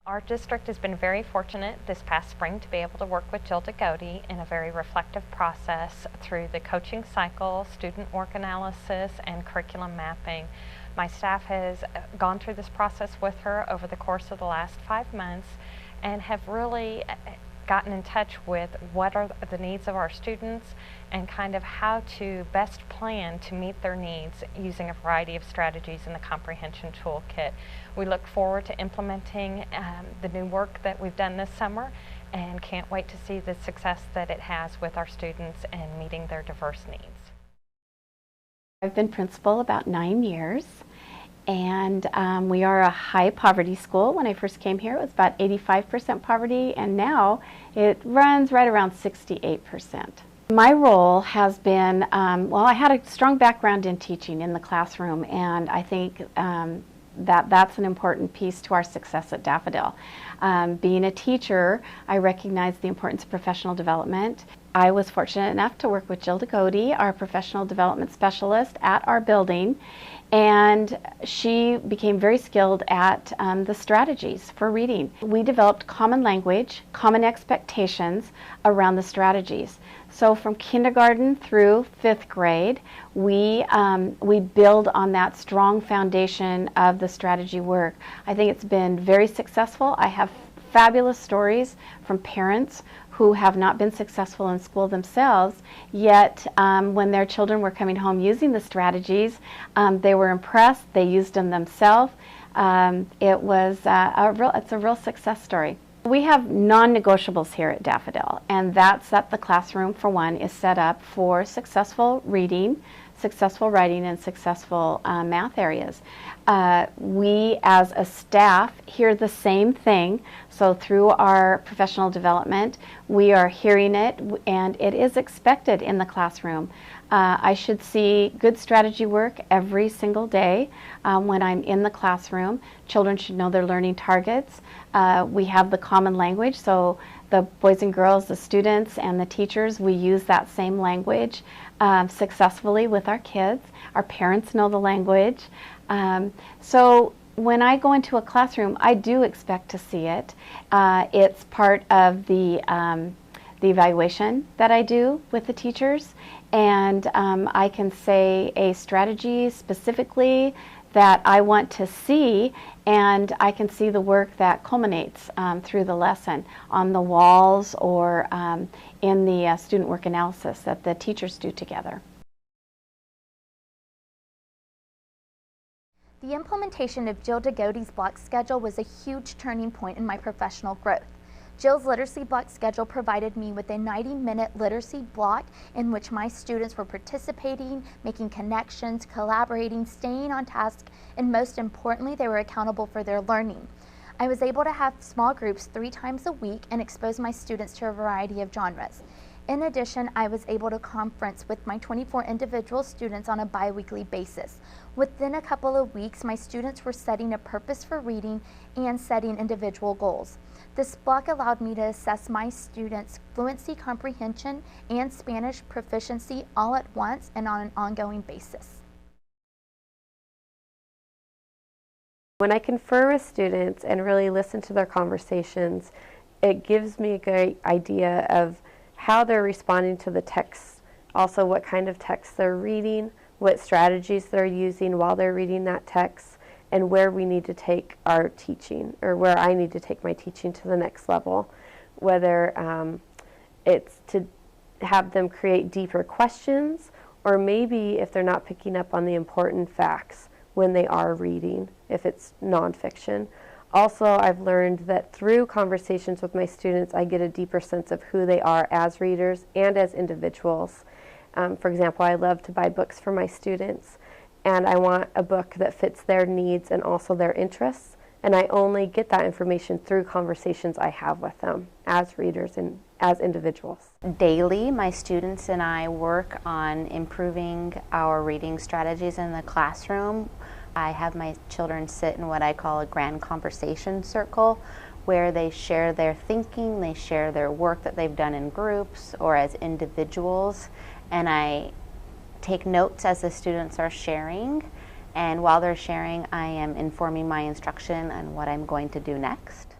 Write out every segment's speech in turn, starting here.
Our district has been very fortunate this past spring to be able to work with Jill Degoede in a very reflective process through the coaching cycle, student work analysis, and curriculum mapping. My staff has gone through this process with her over the course of the last 5 months and have really gotten in touch with what are the needs of our students and kind of how to best plan to meet their needs using a variety of strategies in the comprehension toolkit. We look forward to implementing the new work that we've done this summer and can't wait to see the success that it has with our students and meeting their diverse needs. I've been principal about 9 years. And we are a high poverty school. When I first came here, it was about 85% poverty, and now it runs right around 68%. My role has been, well, I had a strong background in teaching in the classroom, and I think that's an important piece to our success at Daffodil. Being a teacher, I recognize the importance of professional development. I was fortunate enough to work with Jill Degoede, our professional development specialist at our building, and she became very skilled at the strategies for reading. We developed common language, common expectations around the strategies. So from kindergarten through 5th grade, we build on that strong foundation of the strategy work. I think it's been very successful. I have fabulous stories from parents who have not been successful in school themselves, yet when their children were coming home using the strategies, they were impressed, they used them themselves. It's a real success story. We have non-negotiables here at Daffodil, and that's that the classroom, for one, is set up for successful reading, successful writing, and successful math areas. We as a staff hear the same thing, so through our professional development we are hearing it, and it is expected in the classroom. I should see good strategy work every single day when I'm in the classroom. Children should know their learning targets. We have the common language, so the boys and girls, the students and the teachers, we use that same language successfully with our kids. Our parents know the language. So when I go into a classroom, I do expect to see it. It's part of the evaluation that I do with the teachers, and I can say a strategy specifically that I want to see, and I can see the work that culminates through the lesson on the walls or in the student work analysis that the teachers do together. The implementation of Jill Degoede's block schedule was a huge turning point in my professional growth. Jill's literacy block schedule provided me with a 90-minute literacy block in which my students were participating, making connections, collaborating, staying on task, and most importantly, they were accountable for their learning. I was able to have small groups 3 times a week and expose my students to a variety of genres. In addition, I was able to conference with my 24 individual students on a bi-weekly basis. Within a couple of weeks, my students were setting a purpose for reading and setting individual goals. This block allowed me to assess my students' fluency, comprehension, and Spanish proficiency all at once and on an ongoing basis. When I confer with students and really listen to their conversations, it gives me a great idea of how they're responding to the text, also what kind of text they're reading, what strategies they're using while they're reading that text, and where we need to take our teaching, or where I need to take my teaching to the next level. Whether it's to have them create deeper questions, or maybe if they're not picking up on the important facts when they are reading, if it's nonfiction. Also, I've learned that through conversations with my students, I get a deeper sense of who they are as readers and as individuals. For example, I love to buy books for my students, and I want a book that fits their needs and also their interests, and I only get that information through conversations I have with them as readers and as individuals. Daily, my students and I work on improving our reading strategies in the classroom. I have my children sit in what I call a grand conversation circle, where they share their thinking, they share their work that they've done in groups or as individuals, and I take notes as the students are sharing, and while they're sharing, I am informing my instruction on what I'm going to do next.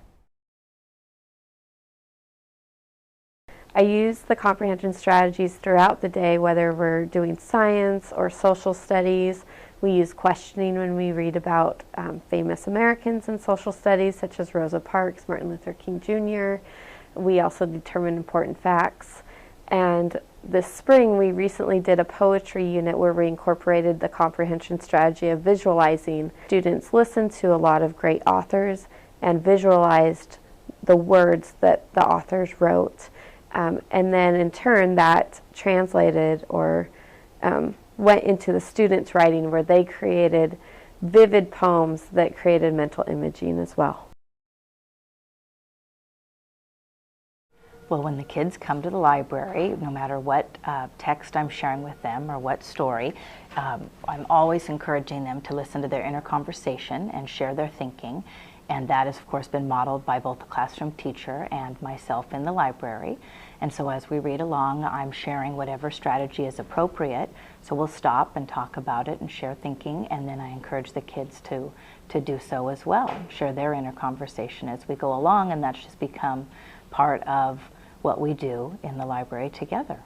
I use the comprehension strategies throughout the day, whether we're doing science or social studies. We use questioning when we read about famous Americans in social studies, such as Rosa Parks, Martin Luther King Jr. We also determine important facts. And this spring, we recently did a poetry unit where we incorporated the comprehension strategy of visualizing. Students listened to a lot of great authors and visualized the words that the authors wrote. And then in turn, that translated or went into the students' writing, where they created vivid poems that created mental imaging as well. Well, when the kids come to the library, no matter what text I'm sharing with them or what story, I'm always encouraging them to listen to their inner conversation and share their thinking. And that has, of course, been modeled by both the classroom teacher and myself in the library. And so as we read along, I'm sharing whatever strategy is appropriate. So we'll stop and talk about it and share thinking, and then I encourage the kids to do so as well, share their inner conversation as we go along, and that's just become part of what we do in the library together.